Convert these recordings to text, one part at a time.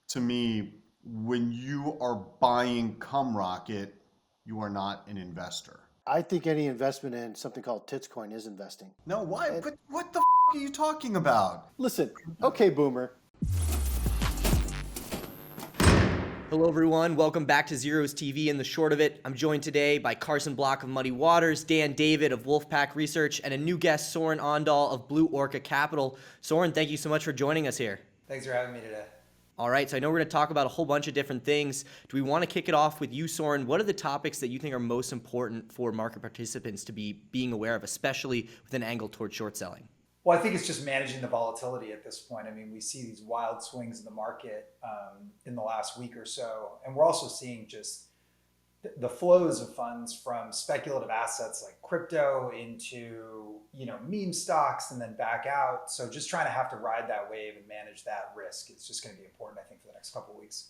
to me, when you are buying cum rocket, you are not an investor. I think any investment in something called Titscoin is investing. No, why? And What the are you talking about? listen, okay, Boomer. Hello, everyone. Welcome back to Zer0es TV. In the short of it, I'm joined today by Carson Block of Muddy Waters, David of Wolfpack Research, and a new guest, Soren Aandahl of Blue Orca Capital. Soren, thank you so much for joining us here. Thanks for having me today. All right, so I know we're going to talk about a whole bunch of different things. Do we want to kick it off with you, Soren? What are the topics that you think are most important for market participants to be being aware of, especially with an angle towards short selling? Well, I think it's just managing the volatility at this point. I mean, we see these wild swings in the market in the last week or so, and we're also seeing just the flows of funds from speculative assets like crypto into meme stocks and then back out. So just trying to have to ride that wave and manage that risk is just going to be important, I think, for the next couple of weeks.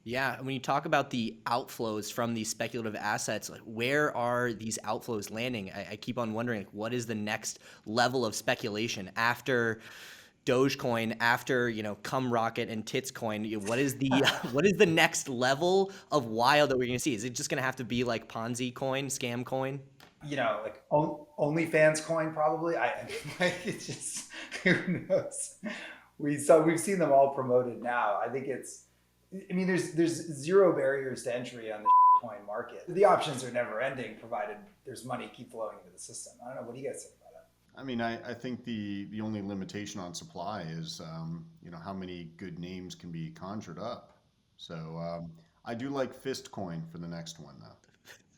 Yeah, when you talk about the outflows from these speculative assets, like where are these outflows landing? I keep on wondering, like, what is the next level of speculation after Dogecoin, after Cum Rocket and Titscoin? What is the what is the next level of wild that we're going to see? Is it just going to have to be like Ponzi coin, scam coin? Like OnlyFans coin, probably. Like, it's just, who knows? We've seen them all promoted now. I think there's zero barriers to entry on the coin market. The options are never ending, provided there's money keep flowing into the system. I don't know. What do you guys think about it? I mean, I think the only limitation on supply is, how many good names can be conjured up. So I do like Fist Coin for the next one, though.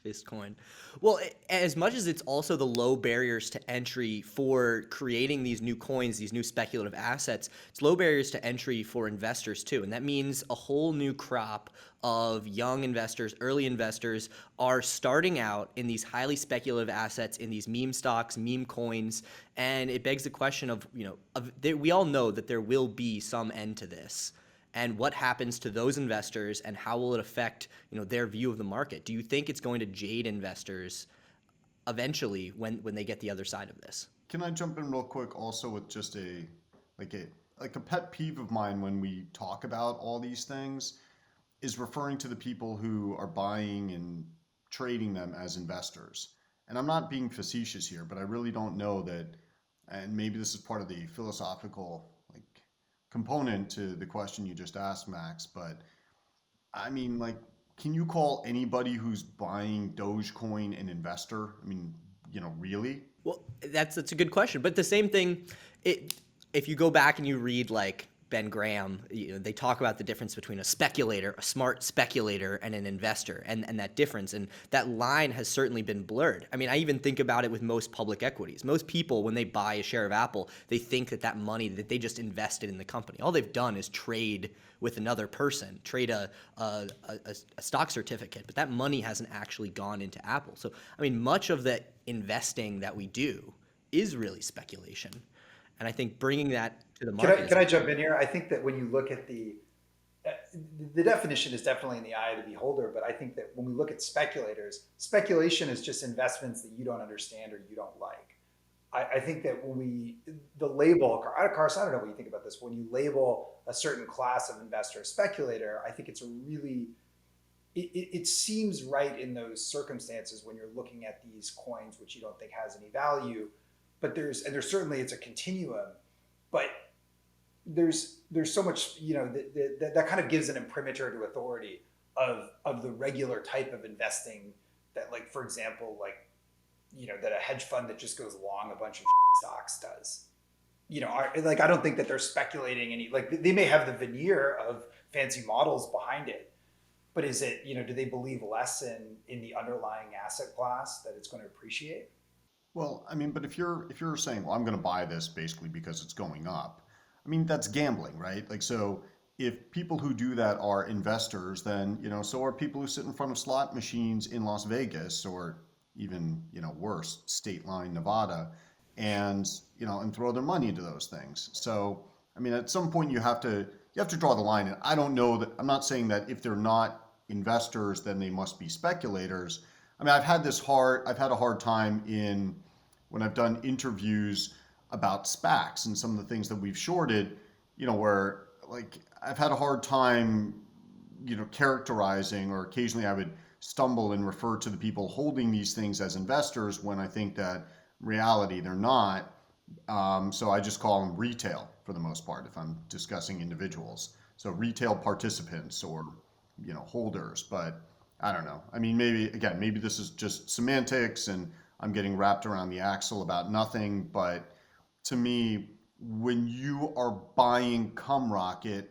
Fistcoin. Well, as much as it's also the low barriers to entry for creating these new coins, these new speculative assets, it's low barriers to entry for investors too. And that means a whole new crop of young investors, early investors are starting out in these highly speculative assets, in these meme stocks, meme coins. And it begs the question of, we all know that there will be some end to this. And what happens to those investors, and how will it affect their view of the market? Do you think it's going to jade investors eventually when they get the other side of this? Can I jump in real quick also with just like a pet peeve of mine when we talk about all these things is referring to the people who are buying and trading them as investors. And I'm not being facetious here, but I really don't know that, and maybe this is part of the philosophical component to the question you just asked, Max, but I mean, can you call anybody who's buying Dogecoin an investor? I mean, really? Well, that's a good question. But the same thing, if you go back and you read like Ben Graham, they talk about the difference between a speculator, a smart speculator, and an investor, and that difference. And that line has certainly been blurred. I mean, I even think about it with most public equities. Most people, when they buy a share of Apple, they think that money that they just invested in the company. All they've done is trade with another person, trade a stock certificate, but that money hasn't actually gone into Apple. So, I mean, much of the investing that we do is really speculation. And I think bringing that to the market. Can I jump in here? I think that when you look at the definition is definitely in the eye of the beholder, but I think that when we look at speculators, speculation is just investments that you don't understand or you don't like. I think that the label, Carson, I don't know what you think about this. When you label a certain class of investor speculator, I think it's it seems right in those circumstances when you're looking at these coins, which you don't think has any value. But there's certainly, it's a continuum, but there's so much, that kind of gives an imprimatur to authority of the regular type of investing that, like, for example, that a hedge fund that just goes long a bunch of stocks does. I don't think that they're speculating they may have the veneer of fancy models behind it, but is it, do they believe less in the underlying asset class that it's going to appreciate? Well, I mean, but if you're saying, well, I'm going to buy this basically because it's going up, I mean, that's gambling, right? So if people who do that are investors, then, so are people who sit in front of slot machines in Las Vegas, or even, worse, State Line, Nevada, and, and throw their money into those things. So, I mean, at some point you have to draw the line. And I don't know that, I'm not saying that if they're not investors, then they must be speculators. I mean, I've had a hard time when I've done interviews about SPACs and some of the things that we've shorted, where like I've had a hard time, characterizing, or occasionally I would stumble and refer to the people holding these things as investors when I think that in reality they're not. So I just call them retail for the most part if I'm discussing individuals. So retail participants or holders, but I don't know. I mean, maybe this is just semantics and I'm getting wrapped around the axle about nothing, but to me, when you are buying Cum Rocket,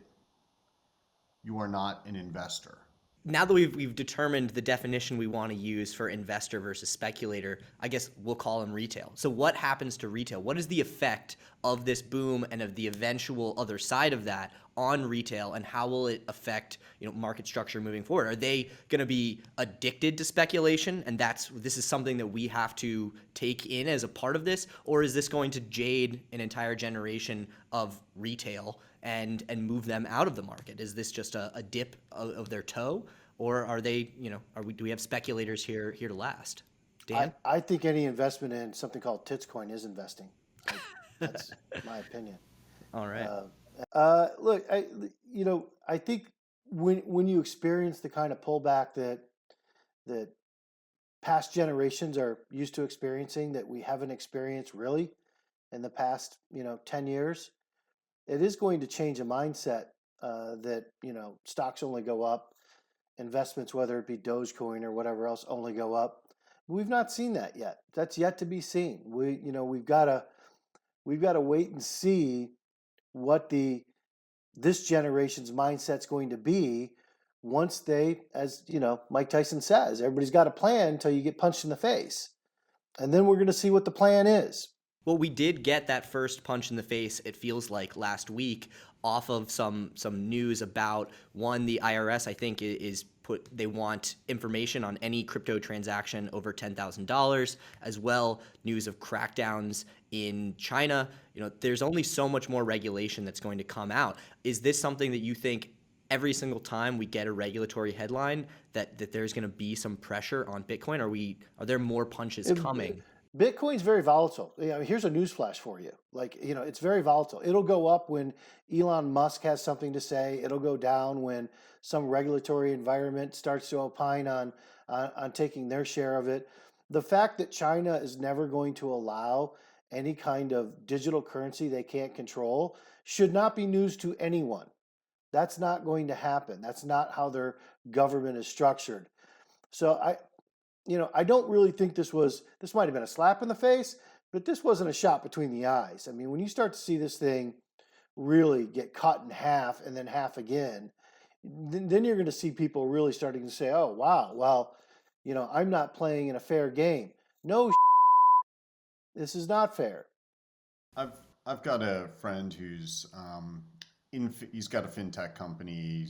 you are not an investor. Now that we've determined the definition we want to use for investor versus speculator, I guess we'll call them retail. So what happens to retail? What is the effect of this boom and of the eventual other side of that on retail, and how will it affect market structure moving forward? Are they going to be addicted to speculation, and this is something that we have to take in as a part of this, or is this going to jade an entire generation of retail and move them out of the market? Is this just a dip of their toe, or are they, do we have speculators here to last? Dan? I think any investment in something called Titscoin is investing. That's my opinion. All right. Look, I think when you experience the kind of pullback that past generations are used to experiencing that we haven't experienced really in the past 10 years, it is going to change a mindset that stocks only go up, investments, whether it be Dogecoin or whatever else, only go up. We've not seen that yet. That's yet to be seen. We've got to wait and see what this generation's mindset's going to be once they, as Mike Tyson says, everybody's got a plan until you get punched in the face, and then we're going to see what the plan is. Well, we did get that first punch in the face, it feels like, last week off of some news about, one, the IRS, I think, they want information on any crypto transaction over $10,000, as well news of crackdowns in China. There's only so much more regulation that's going to come out. Is this something that you think every single time we get a regulatory headline that there's going to be some pressure on Bitcoin? Are there more punches coming? Bitcoin's very volatile. Here's a news flash for you. It's very volatile. It'll go up when Elon Musk has something to say. It'll go down when some regulatory environment starts to opine on taking their share of it. The fact that China is never going to allow any kind of digital currency they can't control should not be news to anyone. That's not going to happen. That's not how their government is structured. So I don't really think this might have been a slap in the face, but this wasn't a shot between the eyes. I mean, when you start to see this thing really get cut in half and then half again, then you're going to see people really starting to say, oh, wow, well, I'm not playing in a fair game. No, this is not fair. I've got a friend who's he's got a fintech company,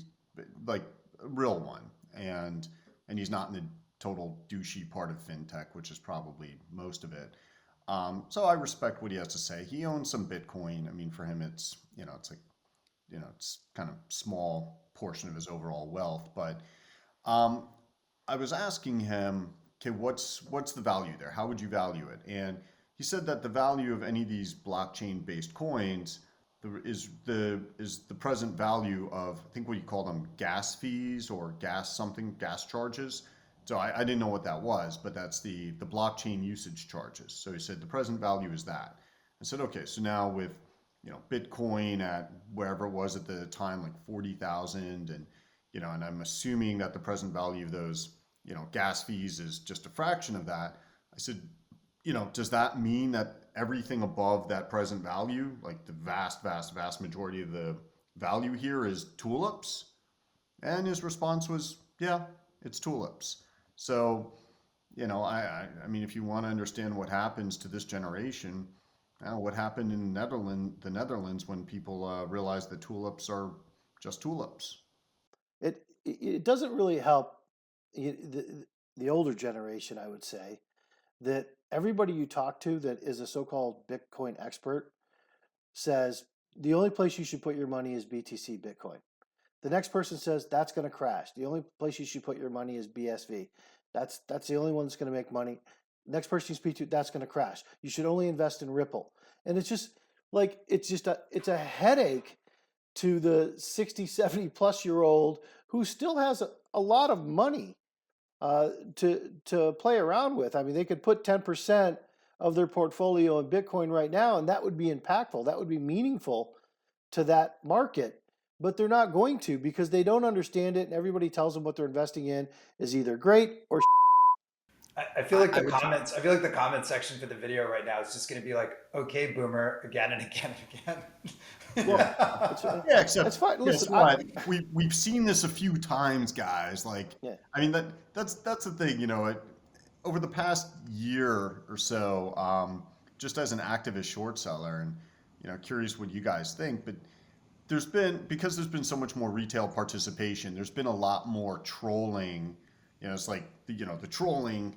like a real one, and he's not in the total douchey part of fintech, which is probably most of it. So I respect what he has to say. He owns some Bitcoin. I mean, for him, it's it's kind of small portion of his overall wealth. But I was asking him, okay, what's the value there? How would you value it? And he said that the value of any of these blockchain-based coins is the present value of, I think what you call them, gas fees or gas charges. So I didn't know what that was, but that's the blockchain usage charges. So he said the present value is that. I said, okay, so now with Bitcoin at wherever it was at the time, like 40,000, and and I'm assuming that the present value of those gas fees is just a fraction of that. I said, does that mean that everything above that present value, like the vast majority of the value here, is tulips? And his response was, yeah, it's tulips. So, I mean, if you want to understand what happens to this generation, what happened in the Netherlands when people realized that tulips are just tulips. It doesn't really help the older generation, I would say, that everybody you talk to that is a so-called Bitcoin expert says the only place you should put your money is BTC Bitcoin. The next person says that's going to crash. The only place you should put your money is BSV. That's the only one that's going to make money. Next person you speak to, that's going to crash. You should only invest in Ripple. And it's just a headache to the 60, 70 plus year old who still has a lot of money to play around with. I mean, they could put 10% of their portfolio in Bitcoin right now, and that would be impactful. That would be meaningful to that market. But they're not going to because they don't understand it, and everybody tells them what they're investing in is either great or I feel like the comments. I feel like the comment section for the video right now is just going to be like, "Okay, boomer," again and again and again. well, Yeah, except that's fine. guess Listen, what? We've seen this a few times, guys. Like, Yeah. I mean that's the thing. You know, over the past year or so, just as an activist short seller, and you know, curious what you guys think, but because there's been so much more retail participation, there's been a lot more trolling. You know, it's like the trolling,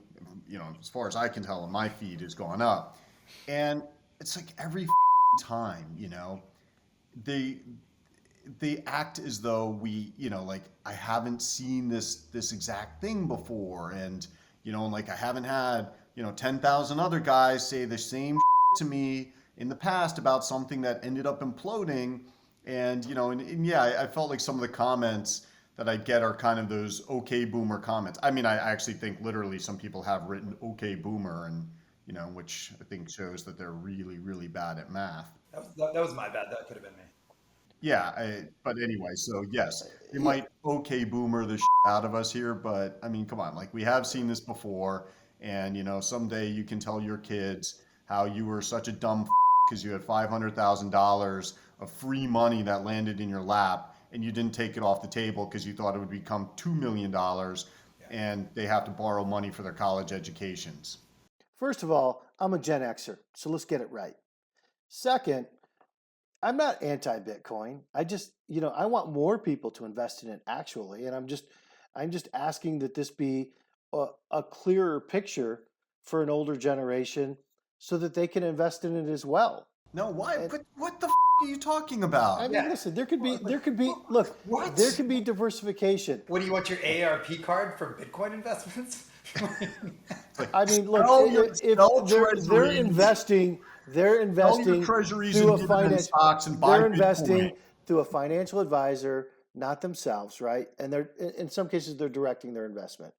you know, as far as I can tell in my feed has gone up. And it's like every time, you know, they act as though we, you know, like I haven't seen this exact thing before, and you know, like I haven't had, you know, 10,000 other guys say the same to me in the past about something that ended up imploding. And you know, and yeah, I felt like some of the comments that I get are kind of those okay boomer comments. I mean, I actually think literally some people have written okay boomer, and you know, which I think shows that they're really, really bad at math. That was my bad. That could have been me. Yeah, but anyway, so yes, they yeah, might okay boomer the out of us here, but I mean, come on, like we have seen this before, and you know, someday you can tell your kids how you were such a dumb because you had $500,000 of free money that landed in your lap, and you didn't take it off the table because you thought it would become $2 million, and they have to borrow money for their college educations. first of all, I'm a Gen Xer, so let's get it right. Second, I'm not anti-Bitcoin. I just, I want more people to invest in it actually, and I'm just asking that this be a clearer picture for an older generation so that they can invest in it as well. No, why? And But what the are you talking I about? mean, Yeah. listen, there could be look, What? there can be diversification. What do you want your AARP card for Bitcoin investments? I mean, look, if Sell they're treasuries. investing, they're Sell your investing treasuries through and a dividend finance, stocks and buy they're Bitcoin. investing through a financial advisor, not themselves, right? And they're in some cases they're directing their investment.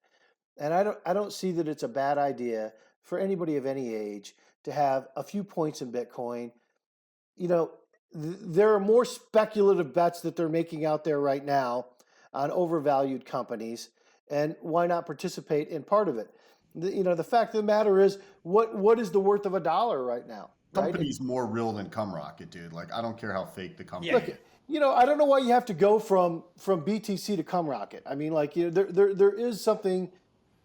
And I don't see that it's a bad idea for anybody of any age to have a few points in Bitcoin. You know, there are more speculative bets that they're making out there right now on overvalued companies, and why not participate in part of it? The fact of the matter is, what is the worth of a dollar right now, right? Company's more real than Cumrocket, dude. Like, I don't care how fake the company Yeah. is. Look, I don't know why you have to go from BTC to Cumrocket. I mean, like, there is something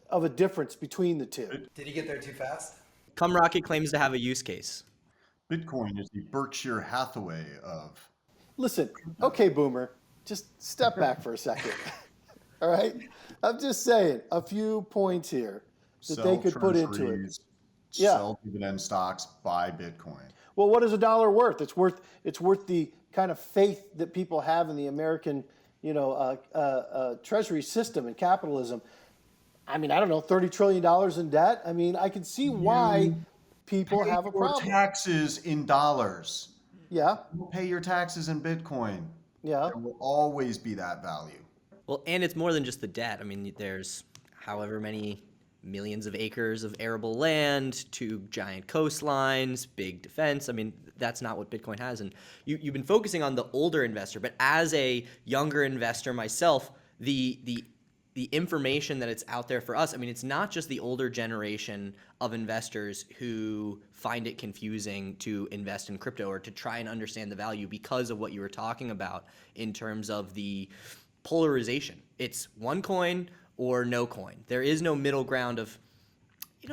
of a difference between the two. Did he get there too fast? Cumrocket claims to have a use case. Bitcoin is the Berkshire Hathaway of. Listen, okay, Boomer, just step back for a second. All right? I'm just saying a few points here that they could put into it. treasuries, Yeah. Sell dividend stocks, buy Bitcoin. Well, what is a dollar worth? It's worth the kind of faith that people have in the American, treasury system and capitalism. I mean, I don't know, $30 trillion in debt. I mean, I can see why people have a Pay your problem. taxes in dollars. Yeah, Don't pay your taxes in Bitcoin. yeah. There will always be that value. Well, and it's more than just the debt. I mean, there's however many millions of acres of arable land, 2 giant coastlines, big defense. I mean, that's not what Bitcoin has. And you've been focusing on the older investor, but as a younger investor myself, the information that it's out there for us, I mean, it's not just the older generation of investors who find it confusing to invest in crypto or to try and understand the value because of what you were talking about in terms of the polarization. It's one coin or no coin. There is no middle ground of,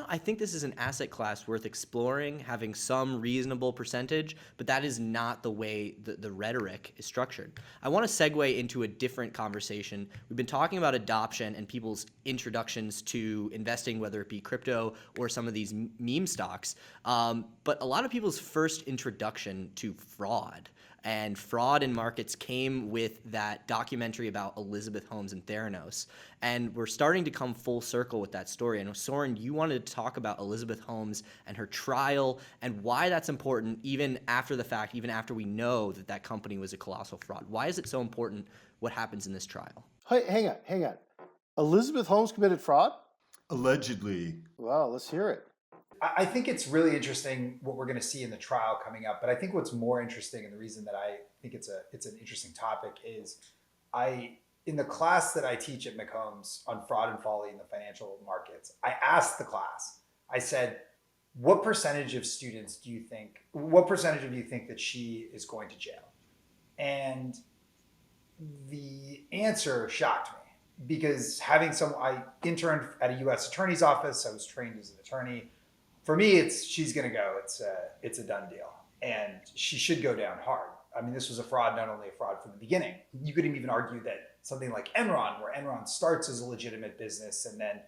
I think this is an asset class worth exploring, having some reasonable percentage, but that is not the way the rhetoric is structured. I want to segue into a different conversation. We've been talking about adoption and people's introductions to investing, whether it be crypto or some of these meme stocks. But a lot of people's first introduction to fraud And fraud in markets came with that documentary about Elizabeth Holmes and Theranos. And we're starting to come full circle with that story. And Soren, you wanted to talk about Elizabeth Holmes and her trial and why that's important even after the fact, even after we know that that company was a colossal fraud. Why is it so important what happens in this trial? Hey, hang on. Elizabeth Holmes committed fraud? Allegedly. Well, let's hear it. I think it's really interesting what we're going to see in the trial coming up. But I think what's more interesting, and the reason that I think it's an interesting topic, is in the class that I teach at McCombs on fraud and folly in the financial markets, I asked the class, I said, what percentage of you think that she is going to jail? And the answer shocked me, because I interned at a U.S. attorney's office. I was trained as an attorney. For me, she's going to go. It's a done deal, and she should go down hard. I mean, this was a fraud, not only a fraud from the beginning. You could even argue that something like Enron, where Enron starts as a legitimate business and then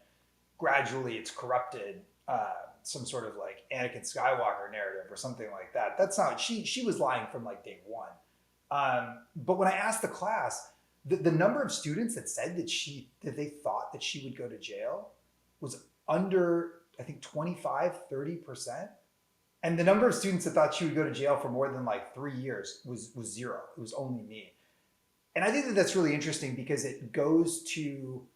gradually it's corrupted, some sort of like Anakin Skywalker narrative or something like that. That's not, she was lying from like day one. But when I asked the class, the number of students that said that they thought that she would go to jail was under, I think, 25-30%. And the number of students that thought she would go to jail for more than like 3 years was zero. It was only me. And I think that that's really interesting, because it goes to,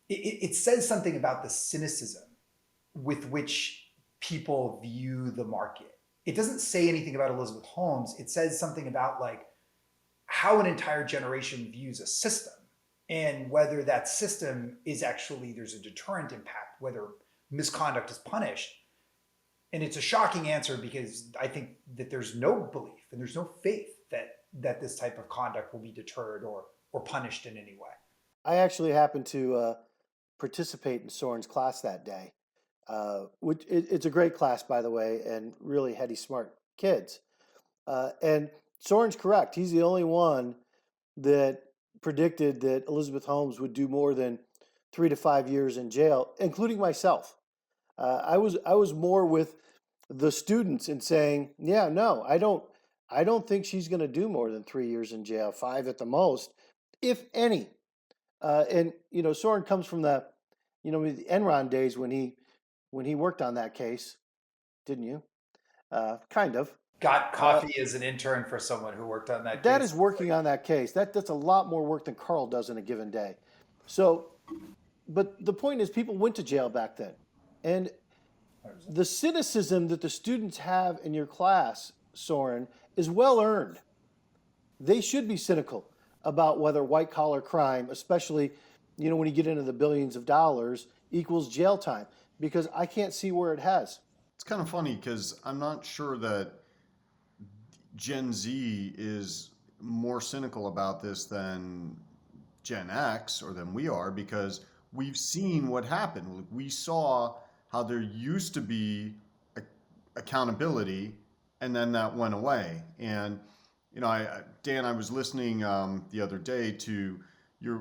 it says something about the cynicism with which people view the market. It doesn't say anything about Elizabeth Holmes. It says something about like how an entire generation views a system, and whether that system is actually, there's a deterrent impact, whether misconduct is punished. And it's a shocking answer, because I think that there's no belief and there's no faith that this type of conduct will be deterred or punished in any way. I actually happened to participate in Soren's class that day. It's a great class, by the way, and really heady, smart kids. And Soren's correct. He's the only one that predicted that Elizabeth Holmes would do more than 3 to 5 years in jail, including myself. I was more with the students in saying, yeah, no, I don't think she's going to do more than 3 years in jail, 5 at the most, if any. And Soren comes from the Enron days when he worked on that case, didn't you? Kind of. Got coffee as an intern for someone who worked on that case. That is working on that case. That's a lot more work than Carl does in a given day. So, but the point is, people went to jail back then. And the cynicism that the students have in your class, Soren, is well earned. They should be cynical about whether white collar crime, especially when you get into the billions of dollars, equals jail time, because I can't see where it has. It's kind of funny because I'm not sure that Gen Z is more cynical about this than Gen X or than we are, because we've seen what happened. We saw how there used to be accountability, and then that went away. And Dan, I was listening the other day to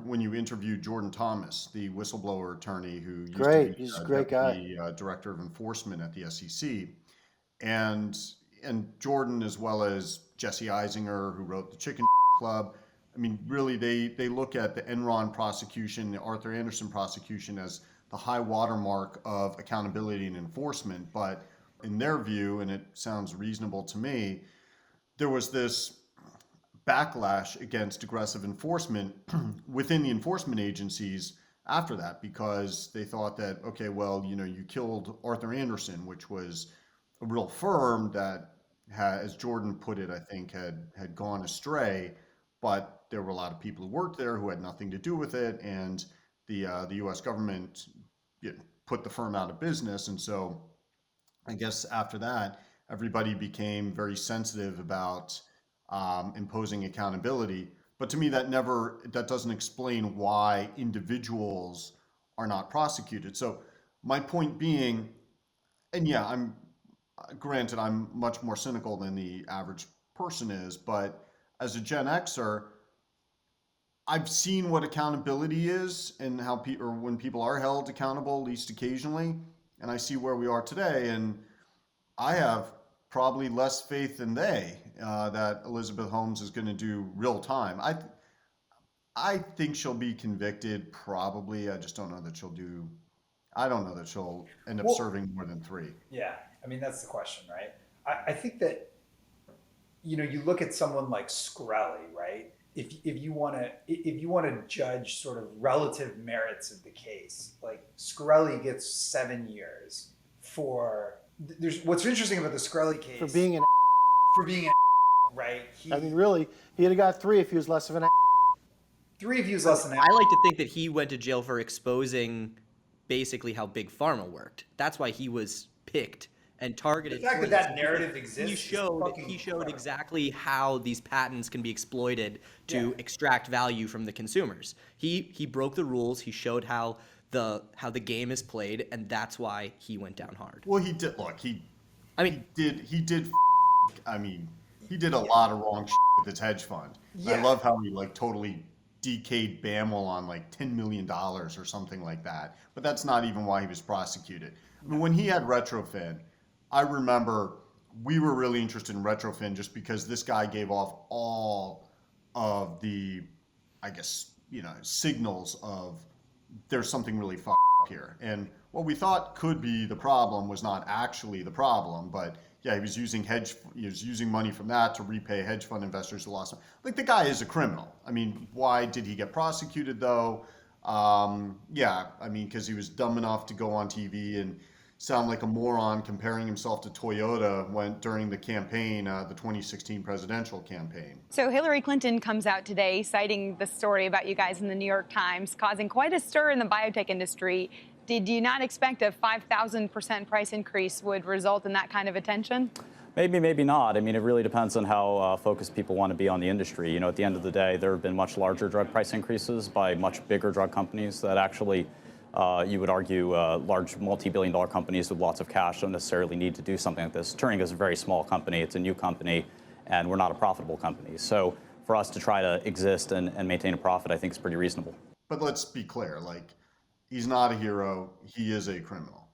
when you interviewed Jordan Thomas, the whistleblower attorney who used to be He's a great guy. Director of Enforcement at the SEC, and Jordan, as well as Jesse Eisinger, who wrote The Chicken Club. I mean, really, they look at the Enron prosecution, the Arthur Andersen prosecution, as the high watermark of accountability and enforcement. But in their view, and it sounds reasonable to me, there was this backlash against aggressive enforcement within the enforcement agencies after that, because they thought that, okay, well, you killed Arthur Andersen, which was a real firm that had, as Jordan put it, I think had gone astray, but there were a lot of people who worked there who had nothing to do with it, and the U.S. government put the firm out of business. And so I guess after that, everybody became very sensitive about imposing accountability. But to me, that doesn't explain why individuals are not prosecuted. So my point being, and yeah, I'm much more cynical than the average person is, but as a Gen Xer, I've seen what accountability is and how when people are held accountable, at least occasionally, and I see where we are today, and I have probably less faith than they that Elizabeth Holmes is going to do real time. I think she'll be convicted, probably. I just don't know that she'll do. I don't know that she'll end up Well, serving more than 3. yeah, I mean, that's the question, right? I think that, you look at someone like Skrelly, right? If you want to judge sort of relative merits of the case, like Skrelly gets 7 years for. There's what's interesting about the Skrelly case For being an, for being an right. I mean, really, he'd have got 3 if he was less of an. 3 views less than I like to think that he went to jail for exposing basically how big pharma worked. That's why he was picked and targeted. The fact for that this, that because narrative exists. He is showed fucking he showed incredible. exactly how these patents can be exploited to Yeah. extract value from the consumers. He broke the rules. He showed how the game is played, and that's why he went down hard. Well, he did. Look, I mean, he did. I mean, he did a lot of wrong with his hedge fund. I Yeah. love how he like totally DK'd BAML on like $10 million or something like that. But that's not even why he was prosecuted. I mean, when he had Retrofin, I remember we were really interested in Retrofin just because this guy gave off all of the, I guess, signals of there's something really fucked up here. And what we thought could be the problem was not actually the problem, but yeah, he was using money from that to repay hedge fund investors who lost him. Like, the guy is a criminal. I mean, why did he get prosecuted though? Yeah, I mean, because he was dumb enough to go on TV and sound like a moron comparing himself to Toyota during the campaign, the 2016 presidential campaign. So Hillary Clinton comes out today citing the story about you guys in the New York Times, causing quite a stir in the biotech industry. Did you not expect a 5,000% price increase would result in that kind of attention? Maybe, maybe not. I mean, it really depends on how focused people want to be on the industry. At the end of the day, there have been much larger drug price increases by much bigger drug companies that actually, you would argue, large multi-billion-dollar companies with lots of cash don't necessarily need to do something like this. Turing is a very small company. It's a new company, and we're not a profitable company. So for us to try to exist and maintain a profit, I think is pretty reasonable. But let's be clear, like, he's not a hero. He is a criminal.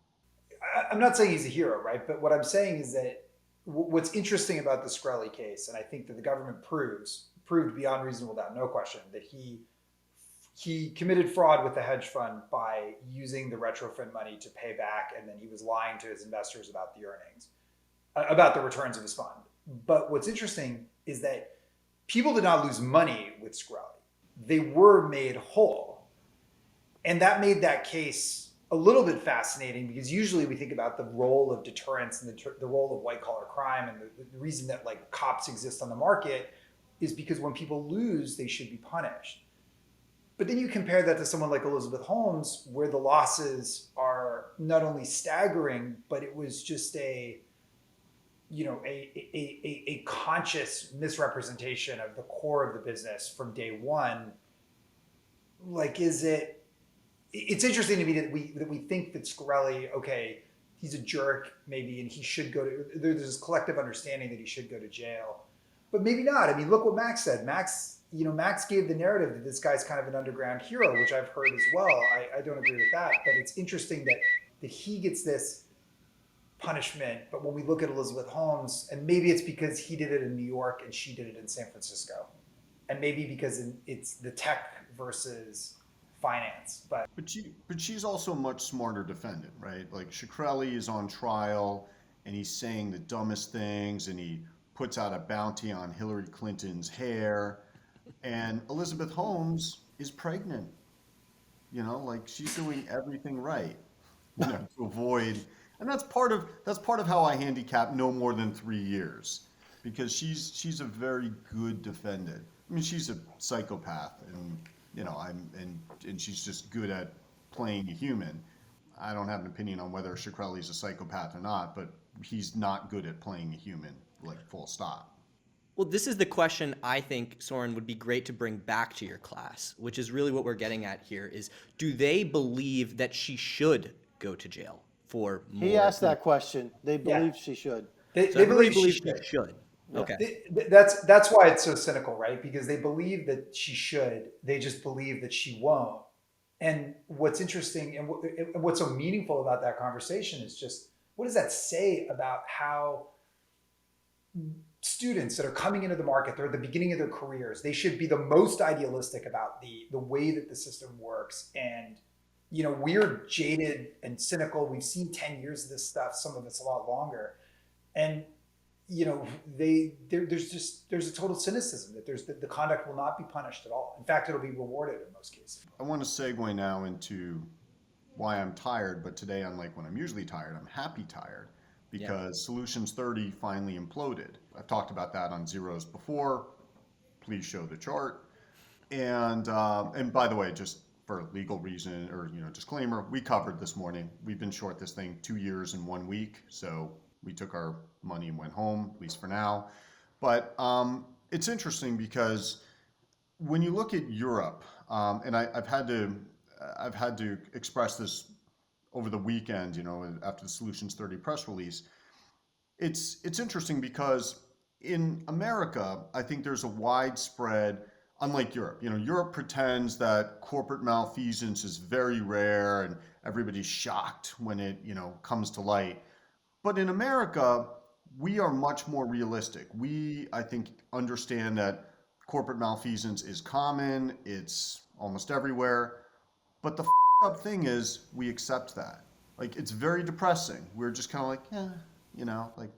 I'm not saying he's a hero, right? But what I'm saying is that what's interesting about the Skrelly case, and I think that the government proved beyond reasonable doubt, no question, that he committed fraud with the hedge fund by using the Retrofin money to pay back, and then he was lying to his investors about the earnings, about the returns of his fund. But what's interesting is that people did not lose money with Skrelly. They were made whole. And that made that case a little bit fascinating, because usually we think about the role of deterrence and the role of white collar crime, and the reason that like cops exist on the market is because when people lose, they should be punished. But then you compare that to someone like Elizabeth Holmes, where the losses are not only staggering, but it was just a conscious misrepresentation of the core of the business from day one. Like, it's interesting to me that we think that Skrelly, okay, he's a jerk maybe, and he should go to, there's this collective understanding that he should go to jail, but maybe not. I mean, look what Max said. Max gave the narrative that this guy's kind of an underground hero, which I've heard as well. I don't agree with that, but it's interesting that he gets this punishment. But when we look at Elizabeth Holmes, and maybe it's because he did it in New York and she did it in San Francisco, and maybe because it's the tech versus finance, but she's also a much smarter defendant, right? Like, Shkreli is on trial and he's saying the dumbest things, and he puts out a bounty on Hillary Clinton's hair, and Elizabeth Holmes is pregnant. Like, she's doing everything right, to avoid, and that's part of how I handicap no more than 3 years, because she's a very good defendant. I mean, she's a psychopath, and and she's just good at playing a human. I don't have an opinion on whether Shkreli's a psychopath or not, but he's not good at playing a human, like, full stop. Well, this is the question I think, Soren, would be great to bring back to your class, which is really what we're getting at here, is do they believe that she should go to jail for more? He asked that question. They Yeah. believe she should. they Everybody believe believes she should. she should. Okay. That's why it's so cynical, right? Because they believe that she should, they just believe that she won't. And what's interesting and what's so meaningful about that conversation is just, what does that say about how students that are coming into the market, they're at the beginning of their careers, they should be the most idealistic about the way that the system works. And we're jaded and cynical. We've seen 10 years of this stuff, some of it's a lot longer. And there's a total cynicism that the conduct will not be punished at all. In fact, it'll be rewarded in most cases. I want to segue now into why I'm tired, but today, unlike when I'm usually tired, I'm happy tired because Solutions 30 finally imploded. I've talked about that on Zer0es before. Please show the chart. And by the way, just for legal reason or disclaimer, we covered this morning. We've been short this thing 2 years and 1 week, so we took our money and went home, at least for now. But it's interesting because when you look at Europe, and I've had to express this over the weekend, after the Solutions 30 press release. It's interesting because in America, I think there's a widespread, unlike Europe. Europe pretends that corporate malfeasance is very rare and everybody's shocked when it, comes to light. But in America, we are much more realistic. We, I think, understand that corporate malfeasance is common. It's almost everywhere. But the up thing is we accept that. Like, it's very depressing. We're just kind of like,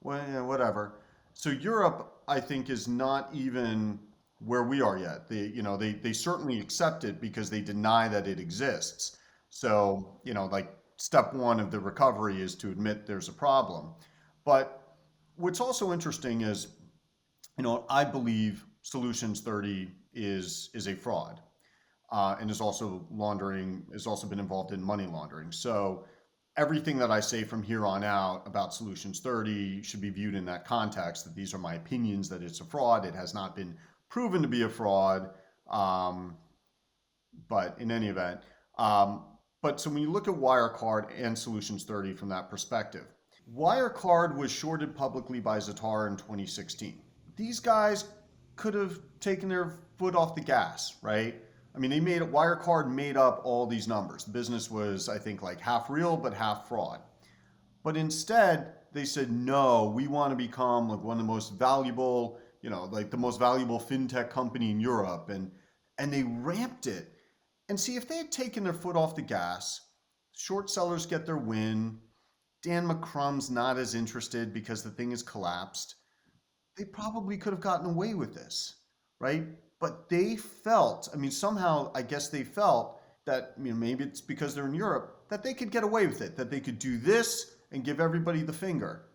whatever. So Europe, I think, is not even where we are yet. They certainly accept it because they deny that it exists. So, step one of the recovery is to admit there's a problem. But what's also interesting is, I believe Solutions 30 is a fraud. And is also been involved in money laundering. So everything that I say from here on out about Solutions 30 should be viewed in that context, that these are my opinions, that it's a fraud. It has not been proven to be a fraud. But in any event, but so when you look at Wirecard and Solutions 30 from that perspective, Wirecard was shorted publicly by Zer0es in 2016. These guys could have taken their foot off the gas, right? I mean, Wirecard made up all these numbers. The business was, I think, like half real, but half fraud. But instead, they said, no, we want to become like one of the most valuable, like the most valuable fintech company in Europe. And they ramped it. And see, if they had taken their foot off the gas, short sellers get their win, Dan McCrum's not as interested because the thing has collapsed, they probably could have gotten away with this, right? But they felt, somehow, I guess they felt that, maybe it's because they're in Europe, that they could get away with it, that they could do this and give everybody the finger.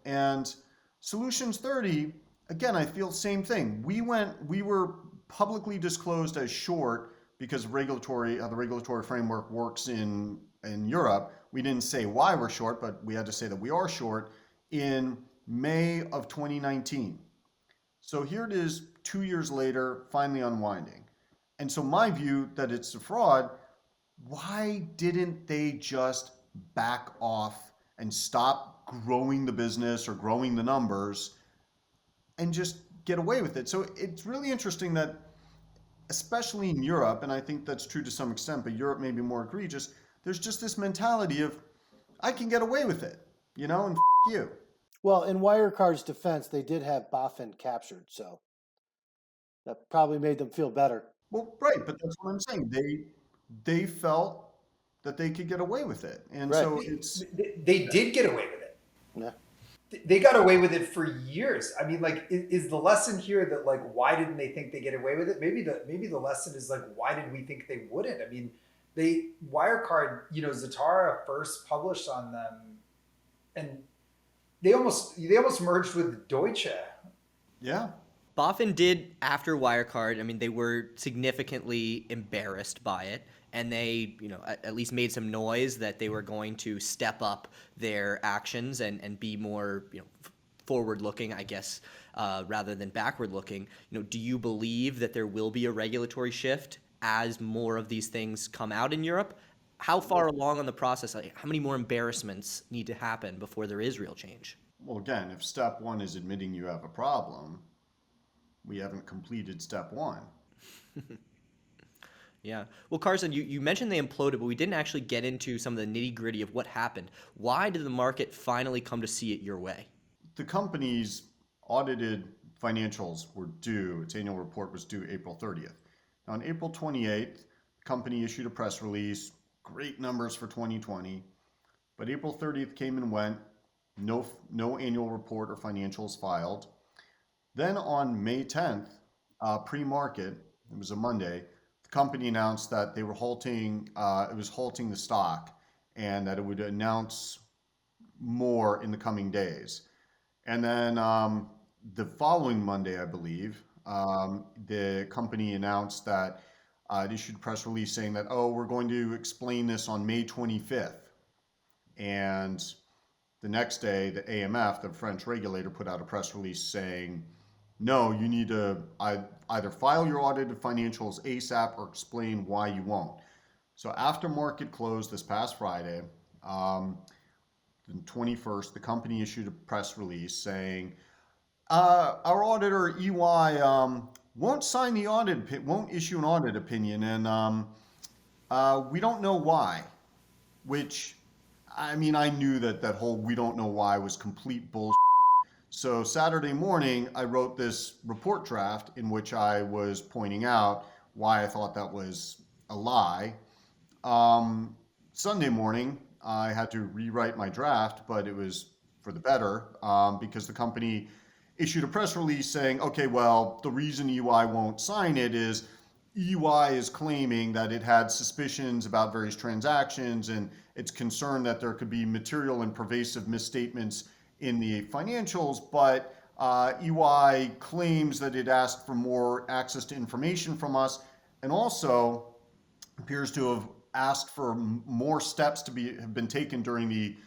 And Solutions 30, again, I feel the same thing. We were publicly disclosed as short because how the regulatory framework works in Europe. We didn't say why we're short, but we had to say that we are short in May of 2019. So here it is 2 years later, finally unwinding. And so my view that it's a fraud, why didn't they just back off and stop growing the business or growing the numbers and just get away with it? So it's really interesting that, especially in Europe, and I think that's true to some extent, but Europe may be more egregious, there's just this mentality of, I can get away with it, and you. Well, in Wirecard's defense, they did have BaFin captured, so that probably made them feel better. Well, right, but that's what I'm saying. They felt that they could get away with it, and Right. so it's They did get away with it. Yeah. They got away with it for years. Is the lesson here that, like, why didn't they think they get away with it? Maybe the lesson is, like, why did we think they wouldn't? Wirecard, Zer0es first published on them, and they almost merged with Deutsche. yeah. BaFin did after Wirecard. They were significantly embarrassed by it, and they, at least made some noise that they were going to step up their actions and be more, forward-looking, I guess, rather than backward-looking. Do you believe that there will be a regulatory shift as more of these things come out in Europe? How far along on the process? How many more embarrassments need to happen before there is real change? Well, again, if step one is admitting you have a problem, we haven't completed step one. Yeah. Well, Carson, you mentioned they imploded, but we didn't actually get into some of the nitty-gritty of what happened. Why did the market finally come to see it your way? the company's audited financials were due, its annual report was due April 30th. Now, on April 28th, the company issued a press release, great numbers for 2020, but April 30th came and went, no annual report or financials filed. Then on May 10th, pre-market, it was a Monday, the company announced that they were halting the stock and that it would announce more in the coming days. And then the following Monday, I believe, the company announced that it issued a press release saying that, oh, we're going to explain this on May 25th. And the next day, the AMF, the French regulator, put out a press release saying, no, you need to either file your audited financials ASAP or explain why you won't. So after market closed this past Friday, the 21st, the company issued a press release saying, our auditor EY won't sign the audit, won't issue an audit opinion, and we don't know why. Which, I mean, I knew that whole "we don't know why" was complete bullshit. So Saturday morning, I wrote this report draft in which I was pointing out why I thought that was a lie. Sunday morning, I had to rewrite my draft, but it was for the better because the company issued a press release saying, okay, well, the reason EY won't sign it is EY is claiming that it had suspicions about various transactions and it's concerned that there could be material and pervasive misstatements in the financials, but EY claims that it asked for more access to information from us and also appears to have asked for more steps to have been taken during the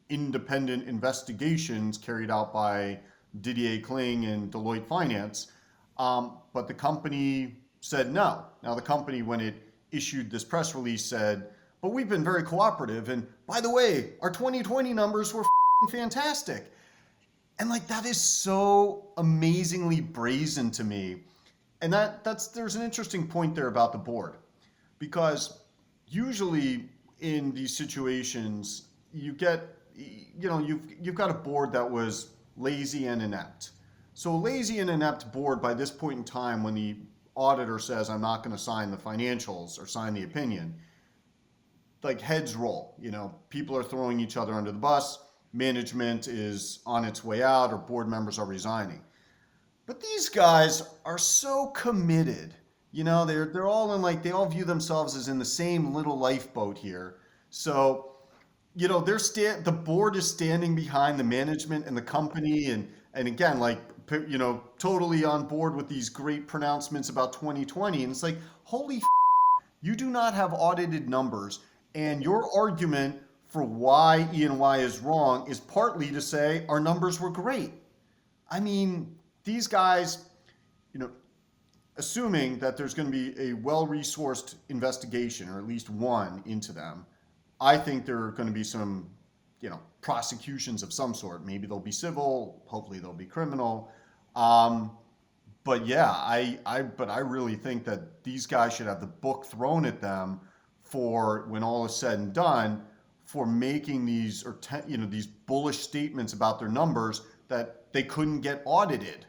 independent investigations carried out by Didier Kling and Deloitte Finance. But the company said no. Now the company, when it issued this press release, said, but we've been very cooperative. And by the way, our 2020 numbers were fantastic. And like, that is so amazingly brazen to me. And there's an interesting point there about the board, because usually in these situations, you've got a board that was lazy and inept. So a lazy and inept board by this point in time, when the auditor says, I'm not going to sign the financials or sign the opinion, like heads roll, people are throwing each other under the bus. Management is on its way out or board members are resigning. But these guys are so committed. They're all they all view themselves as in the same little lifeboat here. So, the board is standing behind the management and the company and again, totally on board with these great pronouncements about 2020. And it's like, holy you do not have audited numbers, and your argument for why E&Y is wrong is partly to say our numbers were great. I mean, these guys, assuming that there's going to be a well-resourced investigation, or at least one into them, I think there are going to be some, prosecutions of some sort. Maybe they'll be civil, hopefully they'll be criminal. But yeah, I really think that these guys should have the book thrown at them for, when all is said and done, for making these these bullish statements about their numbers that they couldn't get audited.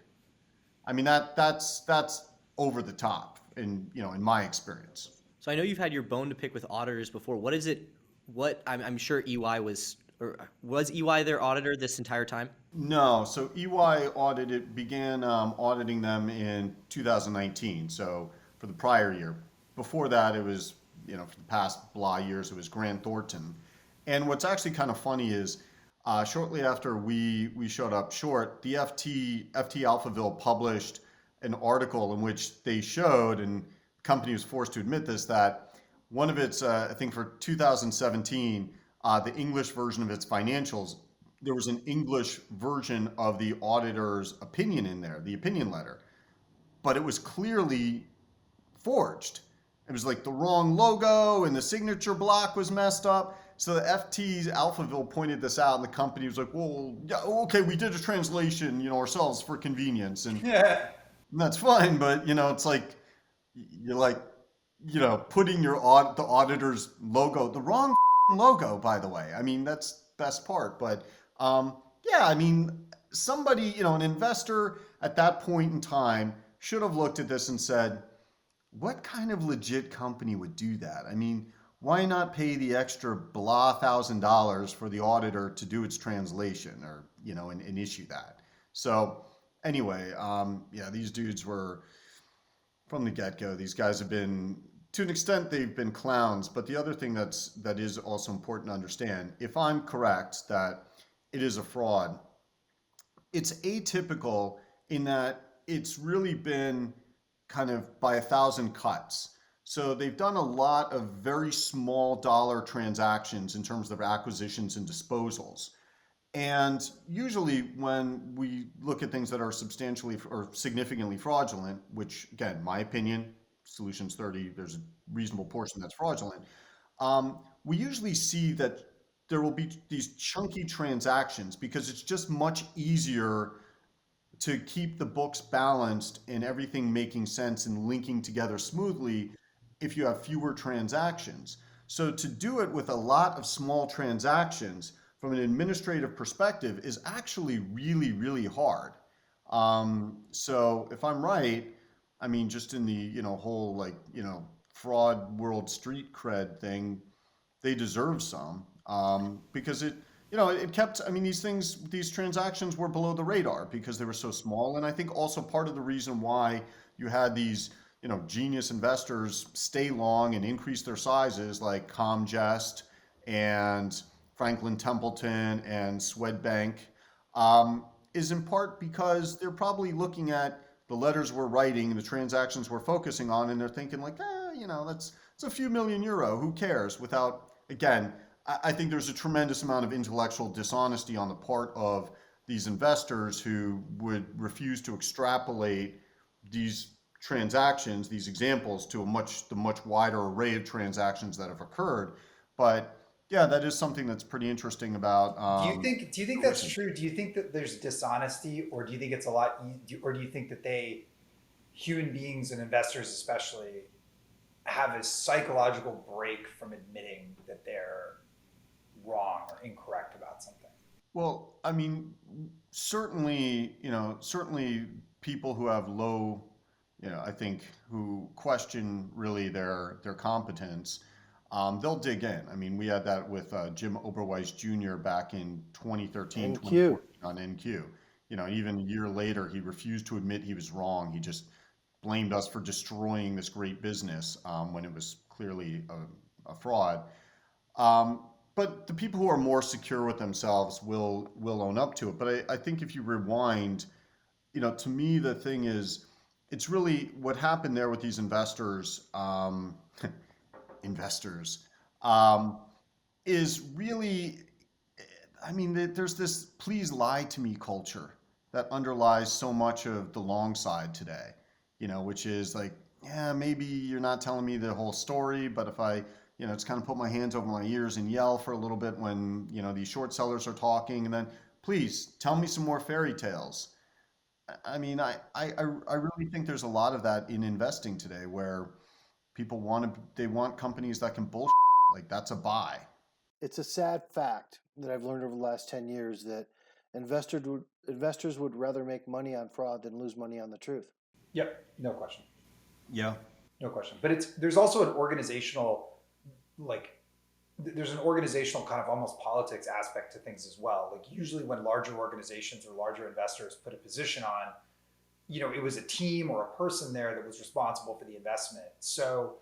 I mean, that's over the top in my experience. So I know you've had your bone to pick with auditors before. What is it? I'm sure EY was EY their auditor this entire time? No. So EY began auditing them in 2019. So for the prior year. Before that, it was for the past blah years, it was Grant Thornton. And what's actually kind of funny is shortly after we showed up short, the FT Alphaville published an article in which they showed, and the company was forced to admit this, that one of its, I think for 2017, the English version of its financials, there was an English version of the auditor's opinion in there, the opinion letter, but it was clearly forged. It was like the wrong logo and the signature block was messed up. So the FT's Alphaville pointed this out, and the company was like, well, yeah, okay, we did a translation, ourselves for convenience. And, Yeah. and that's fine, but, it's like, you're like, putting the auditor's logo, the wrong logo, by the way. I mean, that's best part. But, yeah, I mean, somebody, an investor at that point in time should have looked at this and said, what kind of legit company would do that? I mean, why not pay the extra blah $1,000 for the auditor to do its translation or, and issue that? So anyway, yeah, these dudes were from the get-go. These guys have been, to an extent, they've been clowns. But the other thing that is also important to understand, if I'm correct that it is a fraud, it's atypical in that it's really been kind of by 1,000 cuts. So they've done a lot of very small dollar transactions in terms of acquisitions and disposals. And usually when we look at things that are substantially or significantly fraudulent, which again, my opinion, Solutions 30, there's a reasonable portion that's fraudulent. We usually see that there will be these chunky transactions because it's just much easier to keep the books balanced and everything making sense and linking together smoothly if you have fewer transactions. So to do it with a lot of small transactions from an administrative perspective is actually really, really hard. So if I'm right, I mean, just in the, whole fraud world street cred thing, they deserve some, because it kept, I mean, these transactions were below the radar because they were so small. And I think also part of the reason why you had these, genius investors stay long and increase their sizes like Comgest and Franklin Templeton and Swedbank, is in part because they're probably looking at the letters we're writing and the transactions we're focusing on, and they're thinking like, that's a few million euro, who cares? Without, again, I think there's a tremendous amount of intellectual dishonesty on the part of these investors who would refuse to extrapolate these transactions, these examples, to the much wider array of transactions that have occurred. But yeah, that is something that's pretty interesting about. Do you think that's true? Do you think that there's dishonesty, or do you think it's a lot, or do you think that human beings and investors especially, have a psychological break from admitting that they're wrong or incorrect about something? Well, I mean, certainly people who have low, I think, who question really their competence, they'll dig in. I mean, we had that with Jim Oberweis Jr. back in 2013, NQ. 2014 on NQ. Even a year later, he refused to admit he was wrong. He just blamed us for destroying this great business, when it was clearly a fraud. But the people who are more secure with themselves will own up to it. But I think if you rewind, to me, the thing is, it's really what happened there with these investors, is really, I mean, there's this please lie to me culture that underlies so much of the long side today, which is like, yeah, maybe you're not telling me the whole story, but if I, just kind of put my hands over my ears and yell for a little bit when, these short sellers are talking, and then please tell me some more fairy tales. I mean, I really think there's a lot of that in investing today where people they want companies that can bullshit. Like, that's a buy. It's a sad fact that I've learned over the last 10 years that investors would rather make money on fraud than lose money on the truth. Yep, no question. Yeah. No question. But there's also an organizational, there's an organizational kind of almost politics aspect to things as well. Like, usually when larger organizations or larger investors put a position on, it was a team or a person there that was responsible for the investment. So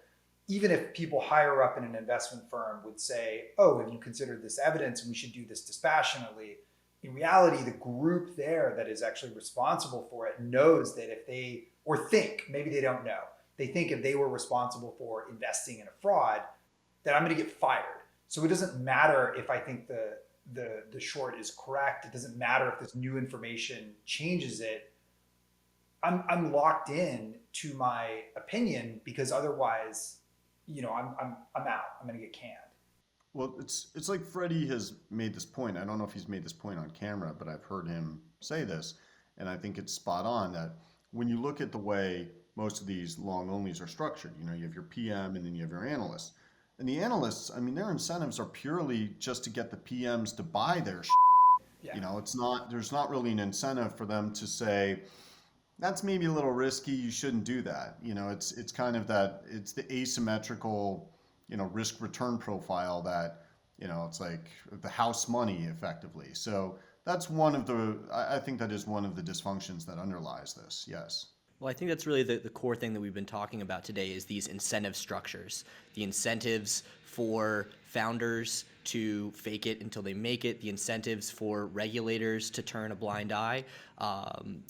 even if people higher up in an investment firm would say, oh, have you considered this evidence and we should do this dispassionately? In reality, the group there that is actually responsible for it knows that maybe they don't know. They think if they were responsible for investing in a fraud, that I'm going to get fired. So it doesn't matter if I think the short is correct. It doesn't matter if this new information changes it. I'm locked in to my opinion because otherwise, I'm out. I'm going to get canned. Well, it's like Freddie has made this point. I don't know if he's made this point on camera, but I've heard him say this, and I think it's spot on that when you look at the way most of these long onlys are structured, you have your PM and then you have your analysts. And the analysts, I mean, their incentives are purely just to get the PMs to buy their shit. Yeah. You know, there's not really an incentive for them to say, that's maybe a little risky, you shouldn't do that. You know, it's kind of it's the asymmetrical, risk return profile that, it's like the house money effectively. So that's I think that is one of the dysfunctions that underlies this. Yes. Well, I think that's really the core thing that we've been talking about today is these incentive structures. The incentives for founders to fake it until they make it, the incentives for regulators to turn a blind eye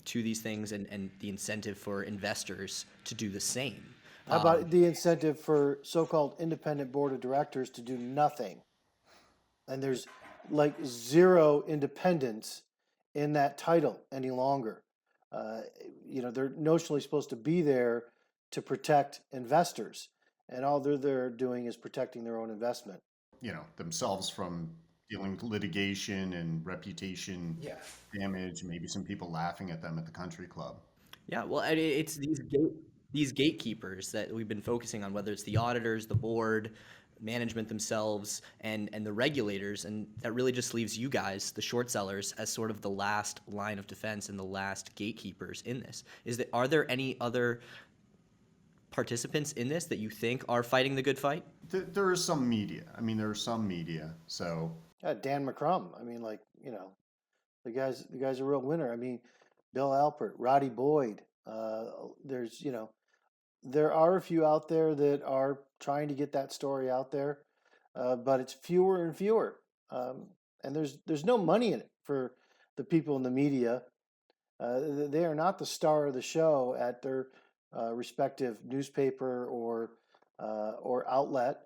to these things, and the incentive for investors to do the same. How about the incentive for so-called independent board of directors to do nothing? And there's like zero independence in that title any longer. They're notionally supposed to be there to protect investors, and all they're doing is protecting their own investment. Themselves from dealing with litigation and reputation Yeah. damage, maybe some people laughing at them at the country club. Yeah, well, it's these gatekeepers that we've been focusing on, whether it's the auditors, the board, management themselves, and the regulators, and that really just leaves you guys, the short sellers, as sort of the last line of defense and the last gatekeepers in this. Are there any other participants in this that you think are fighting the good fight? There is some media. I mean, there are some media. So Dan McCrum. I mean, the guy's a real winner. I mean, Bill Alpert, Roddy Boyd. There are a few out there that are trying to get that story out there, but it's fewer and fewer. And there's no money in it for the people in the media. They are not the star of the show at their respective newspaper or outlet.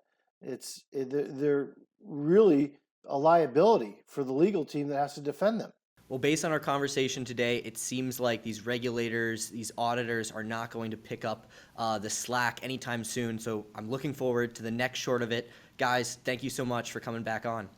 They're really a liability for the legal team that has to defend them. Well, based on our conversation today, it seems like these regulators, these auditors are not going to pick up the slack anytime soon. So I'm looking forward to the next short of it. Guys, thank you so much for coming back on.